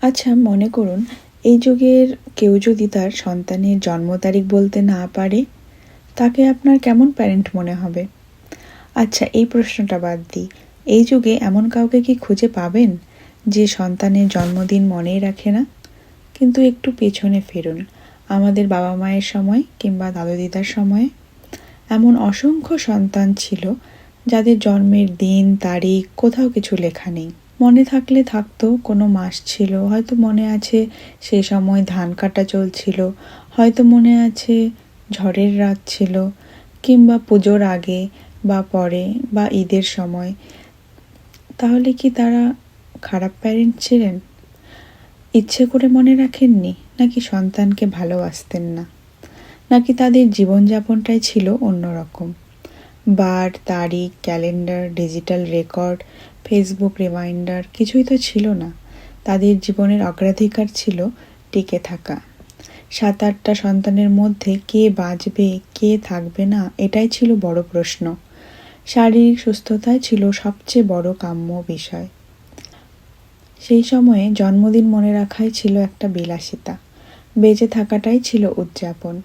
আচ্ছা, মনে করুন এই যুগের কেউ যদি তার সন্তানের জন্ম তারিখ বলতে না পারে, তাকে আপনার কেমন প্যারেন্ট মনে হবে? আচ্ছা, এই প্রশ্নটা বাদ দিই। এই যুগে এমন কাউকে কি খুঁজে পাবেন যে সন্তানের জন্মদিন মনেই রাখে না? কিন্তু একটু পেছনে ফিরুন, আমাদের বাবা মায়ের সময় কিংবা দাদু দিদার সময়ে এমন অসংখ্য সন্তান ছিল যাদের জন্মের দিন তারিখ কোথাও কিছু লেখা নেই। মনে থাকলে থাকতো কোনো মাস ছিল, হয়তো মনে আছে সেই সময় ধান কাটা চলছিল, হয়তো মনে আছে ঝড়ের রাত ছিল, কিংবা পুজোর আগে বা পরে বা ঈদের সময়। তাহলে কি তারা খারাপ প্যারেন্ট ছিলেন? ইচ্ছে করে মনে রাখেননি, নাকি সন্তানকে ভালোবাসতেন না, নাকি তাদের জীবনযাপনটাই ছিল অন্যরকম? বার, তারিখ, calendar, digital record, Facebook reminder কিছুই তো ছিল না। তাদের জীবনের অগ্রাধিকার ছিল টিকে থাকা। 7-8টা সন্তানের মধ্যে কে বাঁচবে কে থাকবে না, এটাই ছিল বড় প্রশ্ন। শারীরিক সুস্থতাই ছিল সবচেয়ে বড় কাম্য বিষয়। সেই সময়ে জন্মদিন মনে রাখাই ছিল একটা বিলাসিতা, বেঁচে থাকাটাই ছিল উদযাপন।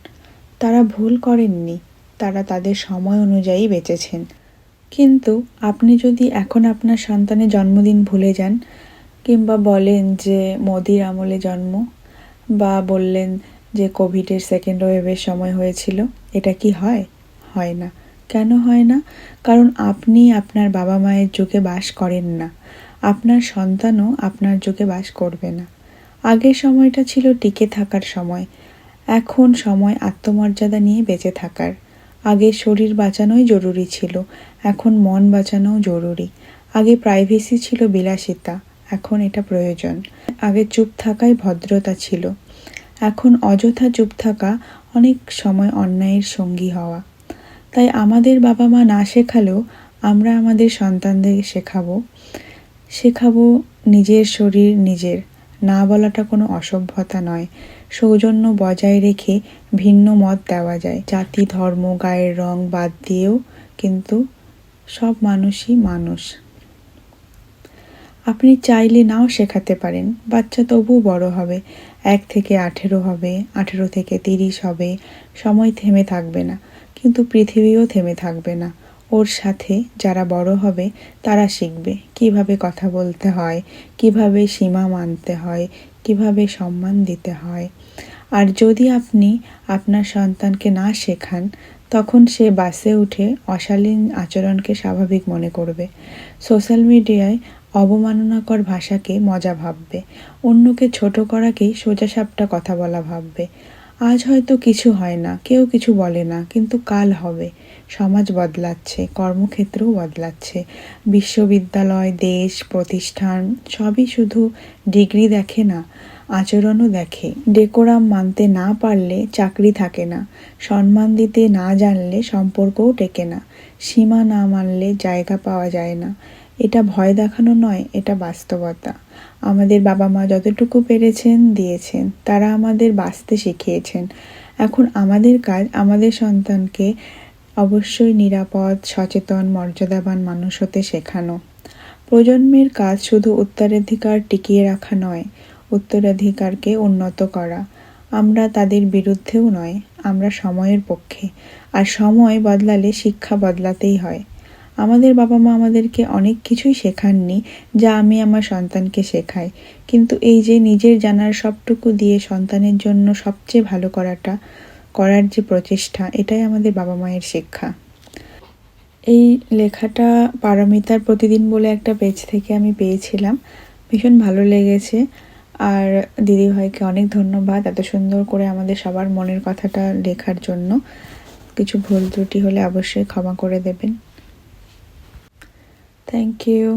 তারা ভুল করেননি, তারা তাদের সময় অনুযায়ী বেঁচেছেন। কিন্তু আপনি যদি এখন আপনার সন্তানের জন্মদিন ভুলে যান, কিংবা বলেন যে মোদির আমলে জন্ম, বা বললেন যে কোভিডের সেকেন্ড ওয়েভের সময় হয়েছিল, এটা কি হয়? হয় না। কেন হয় না? কারণ আপনি আপনার বাবা মায়ের যুগে বাস করেন না, আপনার সন্তানও আপনার যুগে বাস করবে না। আগের সময়টা ছিল টিকে থাকার সময়, এখন সময় আত্মমর্যাদা নিয়ে বেঁচে থাকার। আগে শরীর বাঁচানোই জরুরি ছিল, এখন মন বাঁচানোও জরুরি। আগে প্রাইভেসি ছিল বিলাসিতা, এখন এটা প্রয়োজন। আগে চুপ থাকাই ভদ্রতা ছিল, এখন অযথা চুপ থাকা অনেক সময় অন্যায়ের সঙ্গী হওয়া। তাই আমাদের বাবা মা না শেখালেও আমরা আমাদের সন্তানদের শেখাবো নিজের শরীর নিজের। না বলাটা কোনো অসভ্যতা নয়, সৌজন্য বজায় রেখে ভিন্ন মত দেওয়া যায়। জাতি, ধর্ম, গায়ের রং বাদ দিয়েও কিন্তু সব মানুষই মানুষ। আপনি চাইলে নাও শেখাতে পারেন, বাচ্চা তবু বড় হবে। 1 থেকে 18 হবে, 18 থেকে 30 হবে। সময় থেমে থাকবে না, কিন্তু পৃথিবীও থেমে থাকবে না। ওর সাথে যারা বড় হবে তারা শিখবে কিভাবে কথা বলতে হয়, কিভাবে সীমা মানতে হয়, কিভাবে সম্মান দিতে হয়। আর যদি আপনি আপনার সন্তানকে না শেখান, তখন সে বাসে উঠে অশালীন আচরণকে স্বাভাবিক মনে করবে। সোশ্যাল মিডিয়ায় অবমাননাকর ভাষাকে মজা ভাববে, অন্যকে ছোট করাকেই সোজাসাপটা কথা বলা ভাববে। আজ হয়তো কিছু হয় না, কেউ কিছু বলে না, কিন্তু কাল হবে। সমাজ বদলাচ্ছে, কর্মক্ষেত্রও বদলাচ্ছে। বিশ্ববিদ্যালয়, দেশ, প্রতিষ্ঠান সবই শুধু ডিগ্রি দেখে না, আচরণও দেখে। ডেকোরাম মানতে না পারলে চাকরি থাকে না, সম্মান দিতে না জানলে সম্পর্কও টেকে না, সীমা না মানলে জায়গা পাওয়া যায় না। এটা ভয় দেখানো নয়, এটা বাস্তবতা। আমাদের বাবা মা যতটুকু পেরেছেন দিয়েছেন, তারা আমাদের বাঁচতে শিখিয়েছেন। এখন আমাদের কাজ আমাদের সন্তানকে অবশ্যই নিরাপদ, সচেতন, মর্যাদাবান মানুষ হতে শেখানো। প্রজন্মের কাজ শুধু উত্তরাধিকার টিকিয়ে রাখা নয়, উত্তরাধিকারকে উন্নত করা। আমরা তাদের বিরুদ্ধেও নয়, আমরা সময়ের পক্ষে। আর সময় বদলালে শিক্ষা বদলাতেই হয়। আমাদের বাবা মা আমাদেরকে অনেক কিছুই শেখাননি যা আমি আমার সন্তানকে শেখাই, কিন্তু এই যে নিজের জানার সবটুকু দিয়ে সন্তানের জন্য সবচেয়ে ভালো করার যে প্রচেষ্টা, এটাই আমাদের বাবা মায়ের শিক্ষা। এই লেখাটা পারমিতার প্রতিদিন বলে একটা পেজ থেকে আমি পেয়েছিলাম, ভীষণ ভালো লেগেছে। আর দিদিভাইকে অনেক ধন্যবাদ এত সুন্দর করে আমাদের সবার মনের কথাটা লেখার জন্য। কিছু ভুল ত্রুটি হলে অবশ্যই ক্ষমা করে দেবেন। Thank you.